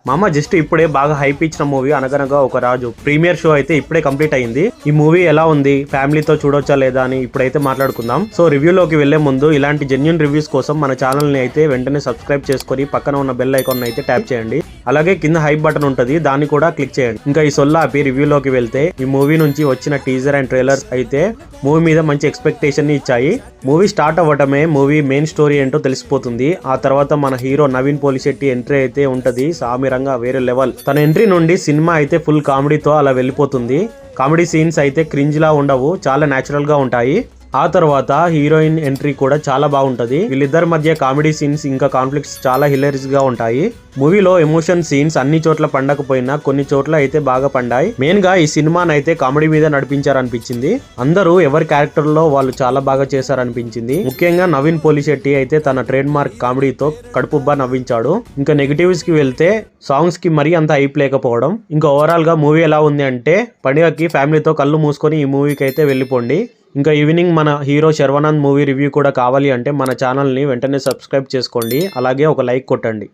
మామ జస్ట్ ఇప్పుడే బాగా హైప్ ఇచ్చిన మూవీ అనగనగా ఒక రాజు ప్రీమియర్ షో అయితే ఇప్పుడే కంప్లీట్ అయింది. ఈ మూవీ ఎలా ఉంది, ఫ్యామిలీతో చూడొచ్చా లేదా అని ఇప్పుడైతే మాట్లాడుకుందాం. సో రివ్యూలోకి వెళ్లే ముందు ఇలాంటి జెన్యూన్ రివ్యూస్ కోసం మన ఛానల్ ని అయితే వెంటనే సబ్స్క్రైబ్ చేసుకొని పక్కన ఉన్న బెల్ ఐకాన్ అయితే ట్యాప్ చేయండి. అలాగే కింద హైప్ బటన్ ఉంటది, దాన్ని కూడా క్లిక్ చేయండి. ఇంకా ఈ సొల్లాపి రివ్యూలోకి వెళ్తే ఈ మూవీ నుంచి వచ్చిన టీజర్ అండ్ ట్రైలర్స్ అయితే మూవీ మీద మంచి ఎక్స్పెక్టేషన్ ని ఇచ్చాయి. మూవీ స్టార్ట్ అవ్వటమే మూవీ మెయిన్ స్టోరీ ఏంటో తెలిసిపోతుంది. ఆ తర్వాత మన హీరో నవీన్ పోలిశెట్టి ఎంట్రీ అయితే ఉంటది. సామిరంగా వేరే లెవెల్. తన ఎంట్రీ నుండి సినిమా అయితే ఫుల్ కామెడీతో అలా వెళ్ళిపోతుంది. కామెడీ సీన్స్ అయితే క్రింజ్ లా ఉండవు, చాలా నేచురల్ గా ఉంటాయి. ఆ తర్వాత హీరోయిన్ ఎంట్రీ కూడా చాలా బాగుంటది. వీళ్ళిద్దరి మధ్య కామెడీ సీన్స్ ఇంకా కాన్ఫ్లిక్ట్స్ చాలా హిలేరియస్ గా ఉంటాయి. మూవీలో ఎమోషన్ సీన్స్ అన్ని చోట్ల పండకపోయినా కొన్ని చోట్ల అయితే బాగా పండాయి. మెయిన్ గా ఈ సినిమాని అయితే కామెడీ మీద నడిపించారనిపించింది. అందరూ ఎవరి క్యారెక్టర్ లో వాళ్ళు చాలా బాగా చేశారనిపించింది. ముఖ్యంగా నవీన్ పోలిశెట్టి అయితే తన ట్రేడ్ మార్క్ కామెడీతో కడుపుబ్బా నవ్వించాడు. ఇంకా నెగిటివ్స్ కి వెళ్తే సాంగ్స్ కి మరీ అంత హైప్ లేకపోవడం. ఇంకా ఓవరాల్ గా మూవీ ఎలా ఉంది అంటే పండుగకి ఫ్యామిలీతో కళ్ళు మూసుకొని ఈ మూవీకి అయితే వెళ్ళిపోండి. ఇంకా ఈవినింగ్ మన హీరో శర్వానంద్ మూవీ రివ్యూ కూడా కావాలి అంటే మన ఛానల్ని వెంటనే సబ్స్క్రైబ్ చేసుకోండి. అలాగే ఒక లైక్ కొట్టండి.